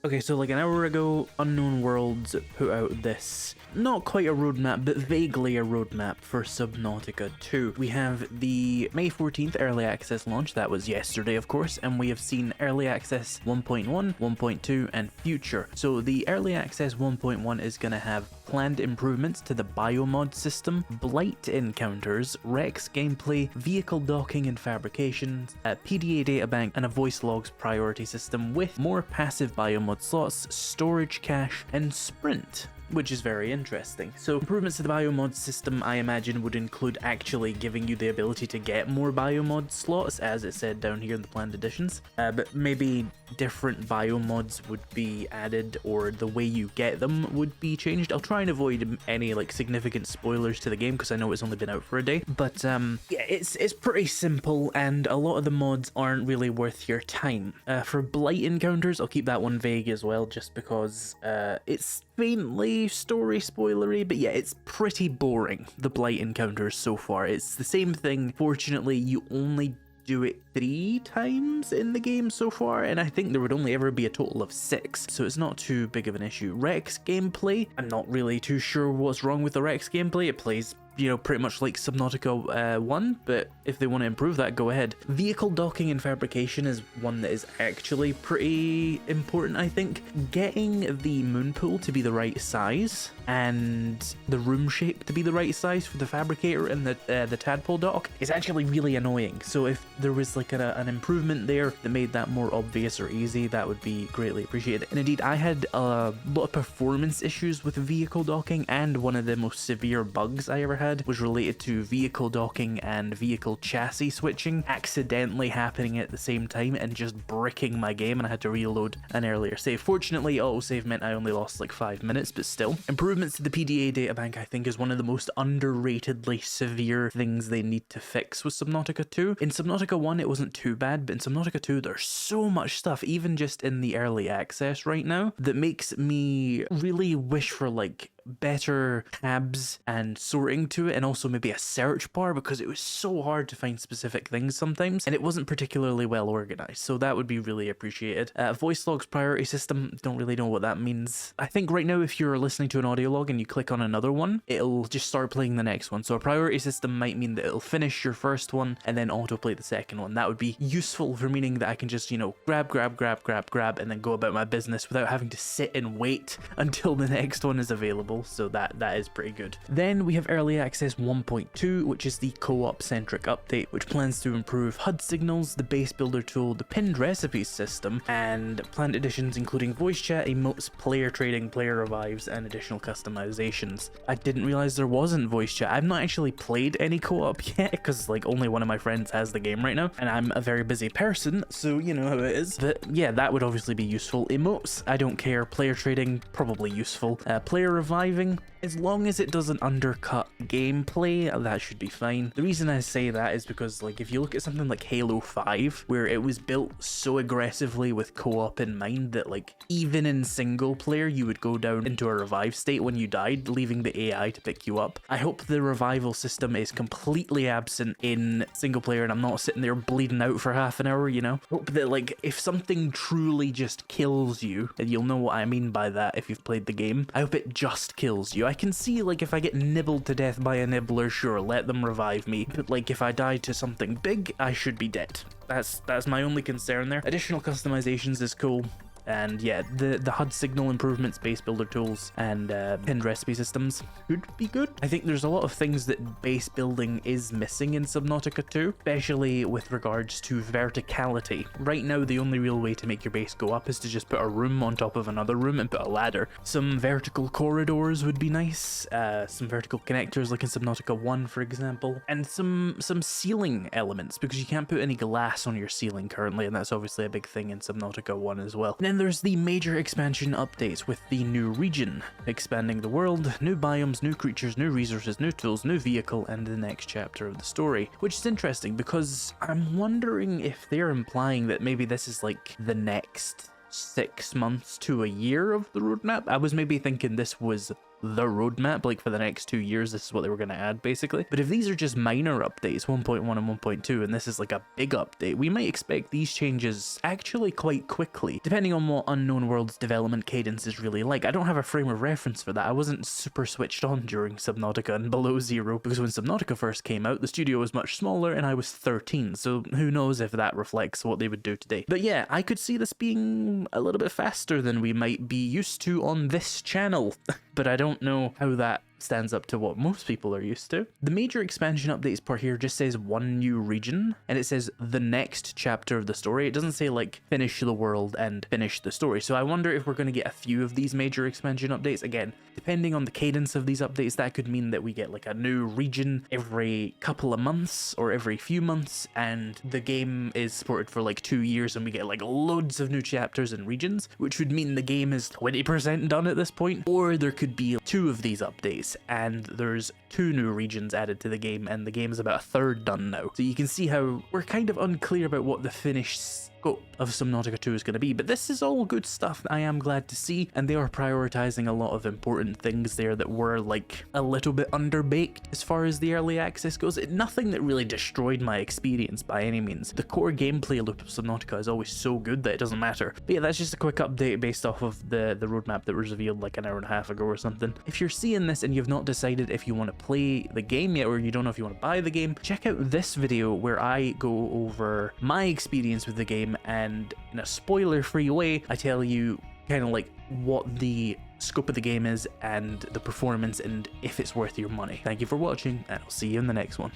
Okay, so like an hour ago, Unknown Worlds put out this, not quite a roadmap, but vaguely a roadmap for Subnautica 2. We have the May 14th early access launch, that was yesterday of course, and we have seen early access 1.1, 1.2, and future. So the early access 1.1 is going to have planned improvements to the biomod system, blight encounters, Rex gameplay, vehicle docking and fabrication, a PDA databank, and a voice logs priority system with more passive biomod slots, storage cache, and sprint, which is very interesting. So improvements to the biomod system, I imagine, would include actually giving you the ability to get more biomod slots, as it said down here in the planned additions, but maybe different biomods would be added, or the way you get them would be changed. I'll try and avoid any like significant spoilers to the game because I know it's only been out for a day, but yeah, it's pretty simple, and a lot of the mods aren't really worth your time. For blight encounters, I'll keep that one vague as well, just because it's faintly story spoilery, but yeah, it's pretty boring, the blight encounters so far. It's the same thing. Fortunately, you only do it 3 times in the game so far, and I think there would only ever be a total of 6, so it's not too big of an issue. Rex gameplay, I'm not really too sure what's wrong with the Rex gameplay. It plays, you know, pretty much like Subnautica 1, but if they want to improve that, go ahead. Vehicle docking and fabrication is one that is actually pretty important, I think. Getting the moon pool to be the right size and the room shape to be the right size for the fabricator and the tadpole dock is actually really annoying. So if there was like an improvement there that made that more obvious or easy, that would be greatly appreciated. And indeed, I had a lot of performance issues with vehicle docking, and one of the most severe bugs I ever had was related to vehicle docking and vehicle chassis switching accidentally happening at the same time and just bricking my game, and I had to reload an earlier save. Fortunately, autosave meant I only lost like 5 minutes, but still. Improvements to the PDA databank, I think, is one of the most underratedly severe things they need to fix with Subnautica 2. In Subnautica 1, it wasn't too bad, but in Subnautica 2, there's so much stuff, even just in the early access right now, that makes me really wish for like better tabs and sorting to it, and also maybe a search bar, because it was so hard to find specific things sometimes, and it wasn't particularly well organized, so that would be really appreciated. Voice logs priority system, don't really know what that means. I think right now if you're listening to an audio log and you click on another one, it'll just start playing the next one. So a priority system might mean that it'll finish your first one and then autoplay the second one. That would be useful for meaning that I can just, you know, grab, and then go about my business without having to sit and wait until the next one is available. So that is pretty good. Then we have early access 1.2, which is the co-op centric update, which plans to improve HUD signals, the base builder tool, the pinned recipes system, and planned additions including voice chat, emotes, player trading, player revives, and additional customizations. I didn't realize there wasn't voice chat. I've not actually played any co-op yet, because like only one of my friends has the game right now, and I'm a very busy person, so you know how it is. But yeah, that would obviously be useful. Emotes, I don't care. Player trading, probably useful. Player reviving, as long as it doesn't undercut gameplay, that should be fine. The reason I say that is because, like, if you look at something like Halo 5, where it was built so aggressively with co-op in mind that, like, even in single player, you would go down into a revive state when you died, leaving the AI to pick you up. I hope the revival system is completely absent in single player, and I'm not sitting there bleeding out for half an hour, you know? Hope that, like, if something truly just kills you, and you'll know what I mean by that if you've played the game, I hope it just kills you. I can see, like, if I get nibbled to death by a nibbler, sure, let them revive me, but like if I die to something big, I should be dead. That's my only concern there. Additional customizations is cool. And yeah, the HUD signal improvements, base builder tools, and pinned recipe systems could be good. I think there's a lot of things that base building is missing in Subnautica 2, especially with regards to verticality. Right now, the only real way to make your base go up is to just put a room on top of another room and put a ladder. Some vertical corridors would be nice, some vertical connectors like in Subnautica 1, for example, and some ceiling elements, because you can't put any glass on your ceiling currently, and that's obviously a big thing in Subnautica 1 as well. And then there's the major expansion updates with the new region, expanding the world, new biomes, new creatures, new resources, new tools, new vehicle, and the next chapter of the story, which is interesting because I'm wondering if they're implying that maybe this is like the next 6 months to a year of the roadmap. I was maybe thinking this was the roadmap, like for the next 2 years, this is what they were going to add basically. But if these are just minor updates, 1.1 and 1.2, and this is like a big update, we might expect these changes actually quite quickly, depending on what Unknown Worlds development cadence is really like. I don't have a frame of reference for that. I wasn't super switched on during Subnautica and Below Zero, because when Subnautica first came out, the studio was much smaller and I was 13, so who knows if that reflects what they would do today. But yeah, I could see this being a little bit faster than we might be used to on this channel, but I don't know how that stands up to what most people are used to. The major expansion updates part here just says one new region, and it says the next chapter of the story. It doesn't say like finish the world and finish the story. So I wonder if we're going to get a few of these major expansion updates. Again, depending on the cadence of these updates, that could mean that we get like a new region every couple of months or every few months, and the game is supported for like 2 years and we get like loads of new chapters and regions, which would mean the game is 20% done at this point. Or there could be 2 of these updates and there's 2 new regions added to the game and the game is about a third done now. So you can see how we're kind of unclear about what the finished scope of Subnautica 2 is going to be, but this is all good stuff I am glad to see, and they are prioritizing a lot of important things there that were like a little bit underbaked as far as the early access goes. Nothing that really destroyed my experience by any means. The core gameplay loop of Subnautica is always so good that it doesn't matter. But yeah, that's just a quick update based off of the roadmap that was revealed like an hour and a half ago or something. If you're seeing this and you've not decided if you want to play the game yet, or you don't know if you want to buy the game, check out this video where I go over my experience with the game, and in a spoiler-free way, I tell you kind of like what the scope of the game is and the performance and if it's worth your money. Thank you for watching, and I'll see you in the next one.